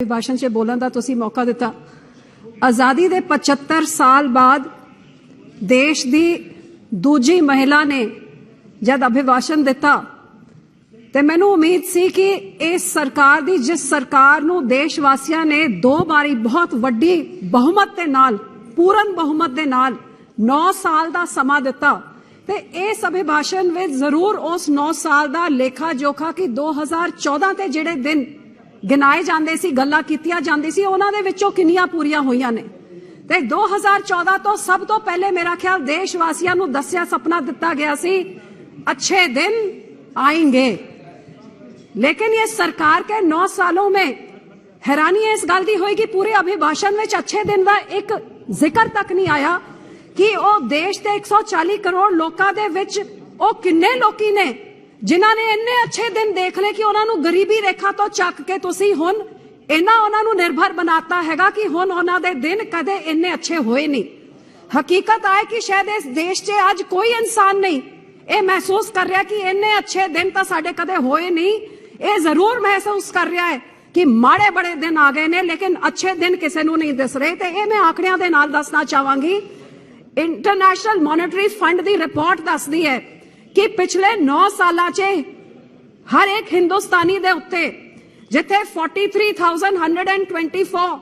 भाषण च बोलण दा तुसीं मौका दिता। आज़ादी दे 75 साल बाद देश दी दूजी महिला ने जब अभिभाषण दिता ते मैनूं उम्मीद सी कि इस सरकार दी जिस सरकार नूं देशवासियां ने 2 बारी बहुत वड्डी बहुमत दे नाल पूर्ण बहुमत दे नाल 9 साल दा समा दिता ते इस अभिभाषण विच जरूर उस 9 साल दा लेखा जोखा कि 2014 ते जिहड़े दिन गिनाए जांदे सी गल्लां कीतियां जांदी सी उन्हां दे विचों किन्नियां पूरीआं होईयां ने ते 2014 तो सब तो पहले मेरा ख्याल देशवासियों नूं दस्सिया सपना दिता गया सी अच्छे दिन आएंगे। लेकिन ये सरकार के 9 सालों में हैरानी इस गल दी होई कि पूरे अभिभाषण में अच्छे दिन का एक जिक्र तक नहीं आया कि वो देश के 140 करोड़ लोगों के विच वो किन्ने लोकी ने जिन्हां ने इन्ने अच्छे दिन देख ले कि उन्हां नूं गरीबी रेखा तो चक के तुसीं हुण इन्ना उन्हां नूं निर्भर बनाता हैगा कि हुण उन्हां दे दिन कदे इन्ने अच्छे होए नहीं। हकीकत है कि शायद इस देश च अज कोई इंसान नहीं ये महसूस कर रहा कि इन्ने अच्छे दिन तो साडे कदे होए नहीं। ये जरूर महसूस कर रहा है कि माड़े बड़े दिन आ गए ने लेकिन अच्छे दिन किसी नूं नहीं दिस रहे। ते मैं आंकड़ियां दे नाल दसना चाहांगी। इंटरनेशनल मॉनेटरी फंड की रिपोर्ट दसदी है कि पिछले 9 सालां च हर एक हिंदुस्तानी दे उत्ते जिथे 43,124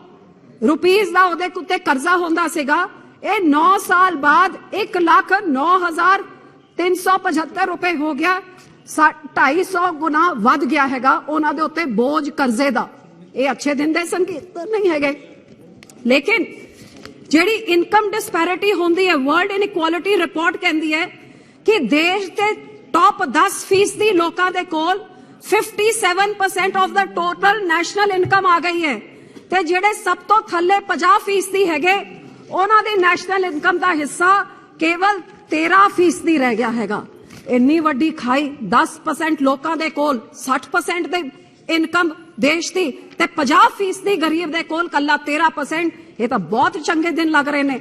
रुपीज का उहदे उत्ते कर्जा होंदा सीगा ये 9 साल बाद 1,09,375 रुपए हो गया। 250 गुना वध गया हैगा उन्हां दे उत्ते बोझ कर्जे दा। ये अच्छे दिन दे संकेत नहीं है। लेकिन जिहड़ी इनकम डिस्पैरिटी होंदी है वर्ल्ड इनइक्वालिटी रिपोर्ट कहती है कि देश के टॉप 10% लोगों के कोल 57% of the total national income आ गई है ते जिहड़े सब तो थल्ले 50% हैगे उन्हां दी नेशनल इनकम का हिस्सा केवल 13% रह गया हैगा। इन्नी वड्डी खाई 10% लोगों के कोल 60% दे इनकम देश की ते 50% गरीब दे कोल कल्ला 13%। ये तो बहुत चंगे दिन लग रहे ने।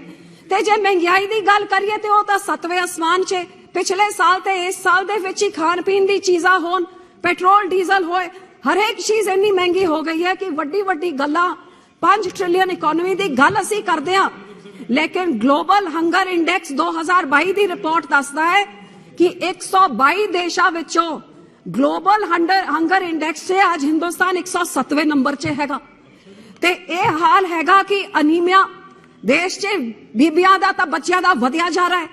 ते जे महंगाई की गल करिए तो वह 7वें आसमान च पिछले साल ते इस साल दे विच ही खान पीन की चीज़ां होन पेट्रोल डीजल होए हर एक चीज इन्नी महंगी हो गई है कि वड्डी वड्डी गल्लां 5 ट्रिलियन इकोनॉमी की गल असीं करदे हां। लेकिन ग्लोबल हंगर इंडेक्स 2022 की रिपोर्ट दसदा है कि 122 देशों विचों ग्लोबल हंगर इंडेक्स से आज हिंदुस्तान 107वें नंबर च हैगा। ते ये हाल हैगा कि अनीमिया देश च बीबियां दा तां बच्चियां दा वधिया जा रहा है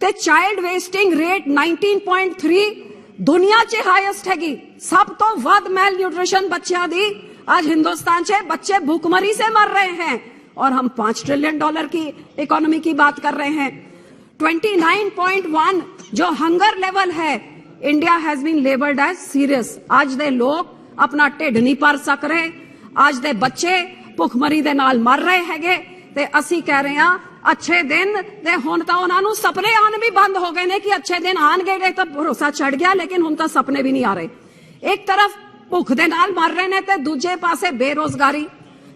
ते चाइल्ड वेस्टिंग रेट 19.3 दुनिया च हाईएस्ट हैगी। सब तो वध मेल न्यूट्रिशन बच्चियां दी आज हिंदुस्तान च बच्चे भूखमरी से मर रहे हैं और हम $5 ट्रिलियन की इकोनॉमी की बात कर रहे हैं। 29.1 जो हंगर लेवल है India has been labelled as serious. आज दे लोग अपना ढिड नहीं भर सक रहे आज दे बच्चे भुखमरी दे नाल मर रहे हैगे ते असी कह रहे हैं अच्छे दिन ते हुण तां उन्हां नूं सपने आने भी बंद हो गए ने कि अच्छे दिन आणगे तो भरोसा चढ़ गया लेकिन हुण तां सपने भी नहीं आ रहे। एक तरफ भुख दे नाल मर रहे ने ते दूजे पासे बेरोजगारी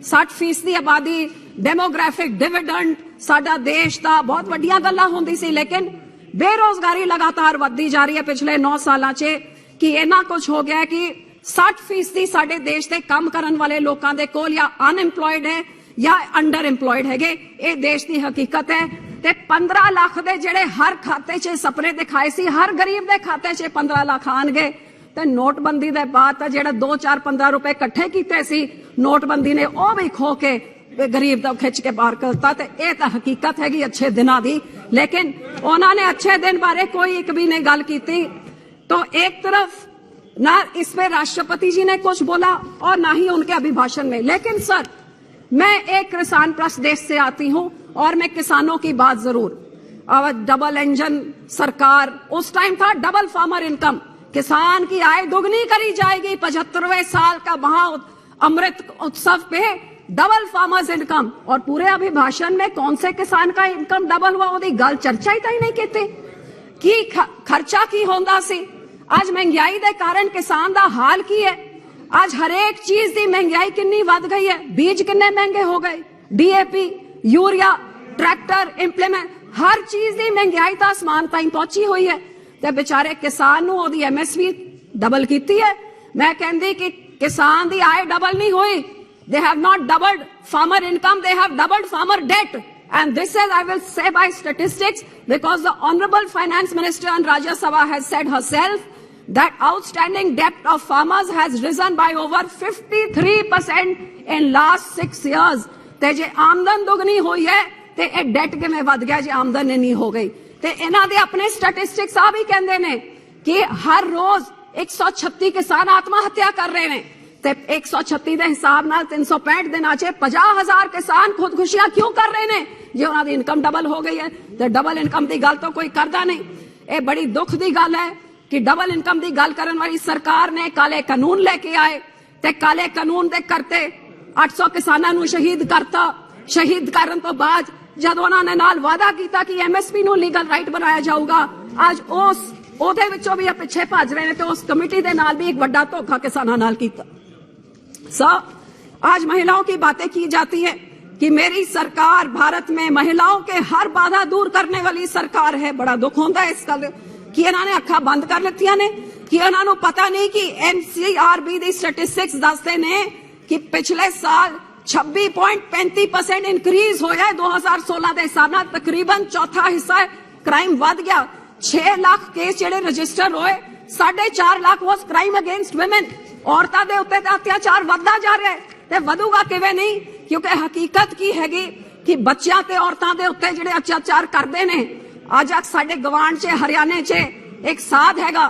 60% आबादी डेमोग्राफिक डिविडेंड साडा देश दा बहुत वड्डियां गल्लां हुंदी सी लेकिन बेरोजगारी लगातार वधदी जा रही है पिछले 9 सालां च कि इन्ना कुछ हो गया कि 60% साडे देश दे काम करन वाले लोकां दे कोल या अनएम्प्लॉयड है या अंडर एम्प्लॉयड हैगे। ये देश की हकीकत है। ते 15 लाख दे जेड़े हर खाते च सपने दिखाए सी हर गरीब दे खाते च 15 लाख आणगे ते नोटबंदी दे बाद जेड़ा 2 4 15 रुपए इकट्ठे कीते सी नोटबंदी ने वो भी खो के गरीब दा खिंच के बाहर करता। ते ये तो हकीकत हैगी अच्छे दिनां दी लेकिन उन्होंने अच्छे दिन बारे कोई एक भी नहीं गल की। तो एक तरफ ना इस पे राष्ट्रपति जी ने कुछ बोला और ना ही उनके अभिभाषण में। लेकिन सर मैं एक किसान प्रदेश से आती हूं और मैं किसानों की बात जरूर डबल इंजन सरकार उस टाइम था डबल फार्मर इनकम किसान की आय दुगनी करी जाएगी 75वें साल का महा अमृत उत्सव पे डबल फार्मर्स इनकम और पूरे अभिभाषण में कौन से किसान का इनकम डबल हुआ वो गल चर्चा ही नहीं की कि खर्चा की होंदा सी। आज महंगाई के कारण किसान का हाल की है। आज हर एक चीज की महंगाई कितनी वध गई है। बीज कितने महंगे हो गए DAP यूरिया ट्रैक्टर इंप्लीमेंट हर चीज की महंगाई तो आसमान ताईं पहुंची हुई है ते बेचारे किसान नूं ओहदी MSP डबल की है। मैं कहती कि किसान की आय डबल नहीं हुई they have not doubled farmer income, they have doubled farmer debt. And this is, I will say, by statistics, because the Honorable Finance Minister in Rajya Sabha has said herself that outstanding debt of farmers has risen by over 53% in last 6 years. ਤੇ ਜੇ ਆਮਦਨ ਦੁਗਣੀ ਹੋਈ ਹੈ ਤੇ ਇਹ that ਕਿਵੇਂ ਵੱਧ ਗਿਆ ਜੇ ਆਮਦਨ ਨਹੀਂ ਹੋ ਗਈ। ਤੇ ਇਹਨਾਂ ਦੇ ਆਪਣੇ ਸਟੈਟਿਸਟਿਕਸ ਆ ਵੀ ਕਹਿੰਦੇ ਨੇ ਕਿ ਹਰ ਰੋਜ਼ 136 ਕਿਸਾਨ ਆਤਮ ਹੱਤਿਆ ਕਰ ਰਹੇ ਨੇ ਤੇ 136 ਦੇ ਹਿਸਾਬ ਨਾਲ 365 ਦਿਨਾਂ 'ਚ 50,000 ਕਿਸਾਨ ਖੁਦਕੁਸ਼ੀਆਂ ਕਿਉਂ ਕਰ ਰਹੇ ਨੇ ਜੇ ਉਹਨਾਂ ਦੀ ਇਨਕਮ ਡਬਲ ਹੋ ਗਈ ਹੈ। ਤੇ ਡਬਲ ਇਨਕਮ ਦੀ ਗੱਲ ਤਾਂ ਕੋਈ ਕਰਦਾ ਨਹੀਂ। ਇਹ ਬੜੀ ਦੁੱਖ ਦੀ ਗੱਲ ਹੈ ਕਿ ਡਬਲ ਇਨਕਮ ਦੀ ਗੱਲ ਕਰਨ ਵਾਲੀ ਸਰਕਾਰ ਨੇ ਕਾਲੇ ਕਾਨੂੰਨ ਲੈ ਕੇ ਆਏ ਤੇ ਕਾਲੇ ਕਾਨੂੰਨ ਦੇ ਕਰਤੇ 800 ਕਿਸਾਨਾਂ ਨੂੰ ਸ਼ਹੀਦ ਕਰਤਾ। ਸ਼ਹੀਦ ਕਰਨ ਤੋਂ ਬਾਅਦ ਜਦੋਂ ਉਹਨਾਂ ਨੇ ਨਾਲ ਵਾਅਦਾ ਕੀਤਾ ਕਿ ਐਮਐਸਪੀ ਨੂੰ ਲੀਗਲ ਰਾਈਟ ਬਣਾਇਆ ਜਾਊਗਾ, ਅੱਜ ਉਹਦੇ ਵਿੱਚੋਂ ਵੀ ਪਿੱਛੇ ਭੱਜ ਰਹੇ ਨੇ ਤੇ ਉਸ कमेटी ਦੇ ਨਾਲ भी एक बड़ा धोखा किसानों नाल कीता। आज महिलाओं की बातें की जाती है कि मेरी सरकार भारत में महिलाओं के हर बाधा दूर करने वाली सरकार है। बड़ा दुख होता है इस गल कि इन्होंने अखा बंद कर लितियां ने कि इन्होंने पता नहीं कि NCRB दी स्टैटिस्टिक्स दसदे ने कि पिछले साल 26.35% इंक्रीज होया है 2016 के हिसाब नाल। तकरीबन चौथा हिस्सा क्राइम वध गया। 6 लाख केस जेडे रजिस्टर होए, 4.5 lakh was crime against women. औरतां दे उत्ते अत्याचार वधदा जा रहा है ते वधूगा किवें नहीं, क्योंकि हकीकत की हैगी कि बच्चियां ते औरतां दे उत्ते जेडे अत्याचार करदे ने। अज साडे गवांढ च हरियाणे च एक साध हैगा,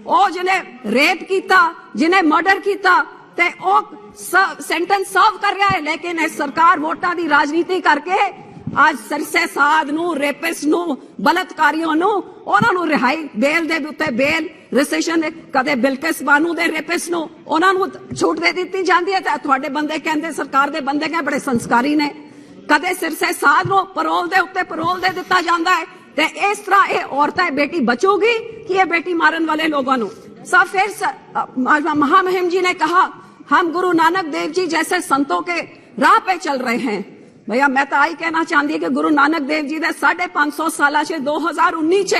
ओ जिन्हें रेप कीता, जिन्हें मर्डर कीता ते ओ सेंटेंस सर्व कर रहा है। लेकिन इस सरकार वोटां दी राजनीति करके आज सरसे साध नू, रेपिस्ट नू, बलात्कारियों नू उन्हां नू रिहाई बेल दे उत्ते बेल रिसेशन दे कदे बिल्किस बानू दे रेपिस्ट नू उन्हां नू छूट दे दित्ती जांदी है ते तुहाडे बंदे कहंदे सरकार दे बंदे कह बड़े संस्कारी ने। कदे सिरसे साध नू परोल दे उत्ते परोल दे दित्ता जांदा है ते इस तरह ये औरतें बेटी बचूगी कि ये बेटी मारन वाले लोगों नू। सब फिर महामहिम जी ने कहा हम गुरु नानक देव जी जैसे संतों के राह पे चल रहे हैं। भैया मैं तो आई कहना चाहती कि गुरु नानक देव जी दे 550 साल 2019 च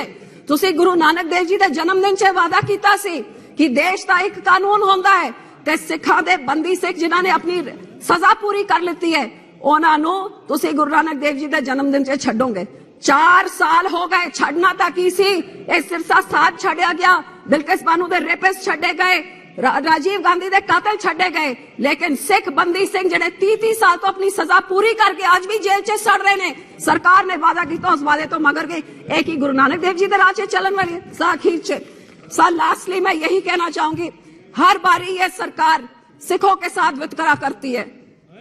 तुसी गुरु नानक देव जी दे जन्मदिन च वादा कीता सी कि देश दा एक कानून होंदा है ते सिखां दे बंदी सिख जिन्हां ने अपनी सजा पूरी कर लेती है उन्हां नू तुसी गुरु नानक देव जी दे जन्मदिन च छड्डोगे। 4 साल हो गए, छड़ना था की सी, सिरसा साध छड़िया गया, बिल्किस बानू दे रेपिस्ट छड़े गए, राजीव गांधी दे कातिल छड़े गए, लेकिन सिख बंदी सिंह जिहड़े 30 साल तो अपनी सजा पूरी करके आज भी जेल च सड़ रहे ने। सरकार ने वादा किया, उस वादे तो मगर गई। एक ही गुरु नानक देव जी दे राह च चलन वाली आखिर च लास्टली मैं यही कहना चाहूंगी, हर बारी ये सरकार सिखों के साथ वितकरा करती है।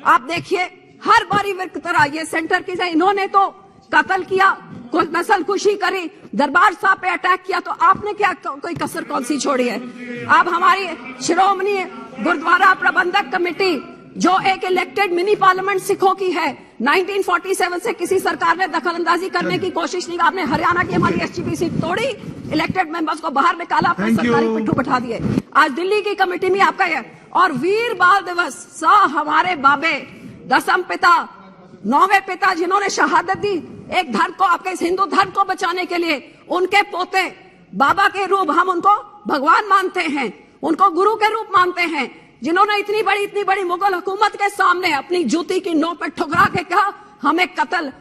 आप देखिए हर बारी वितकरा, ये सेंटर की इन्होंने तो कत्ल किया, कोई नस्ल खुशी करी, दरबार साहब पे अटैक किया, तो आपने क्या कोई कसर कौन सी छोड़ी है। अब हमारी शिरोमणि गुरुद्वारा प्रबंधक कमेटी जो एक इलेक्टेड मिनी पार्लियामेंट सिखों की है, 1947 से किसी सरकार ने दखल अंदाजी करने की कोशिश नहीं। आपने हरियाणा की हमारी SGPC तोड़ी, इलेक्टेड मेंबर्स को बाहर निकाला, अपने सरकारी पिट्ठू बैठा दिए। आज दिल्ली की कमेटी में आपका है। और वीर बाल दिवस हमारे बाबे, दसम पिता, 9वें पिता जिन्होंने शहादत दी एक धर्म को, आपके इस हिंदू धर्म को बचाने के लिए, उनके पोते बाबा के रूप हम उनको भगवान मानते हैं, उनको गुरु के रूप मानते हैं, जिन्होंने इतनी बड़ी मुगल हुकूमत के सामने अपनी जूती की नोक पर ठुकरा के कहा हमें कत्ल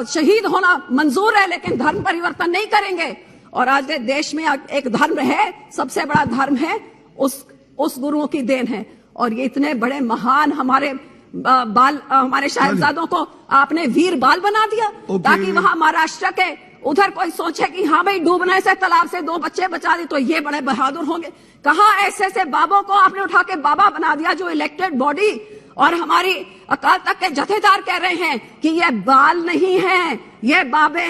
शहीद होना मंजूर है लेकिन धर्म परिवर्तन नहीं करेंगे। और आज देश में एक धर्म है, सबसे बड़ा धर्म है, उस गुरुओं की देन है। और ये इतने बड़े महान हमारे हमारे साहिबजादों को आपने वीर बाल बना दिया ताकि वहां महाराष्ट्र के उधर कोई सोचे कि हाँ भाई डूबने से तालाब से 2 बच्चे बचा दिए तो ये बड़े बहादुर होंगे। कहाँ ऐसे बाबों को आपने उठा के बाबा बना दिया जो इलेक्टेड बॉडी और हमारी अकाल तक के जथेदार कह रहे हैं कि ये बाल नहीं है, ये बाबे हैं।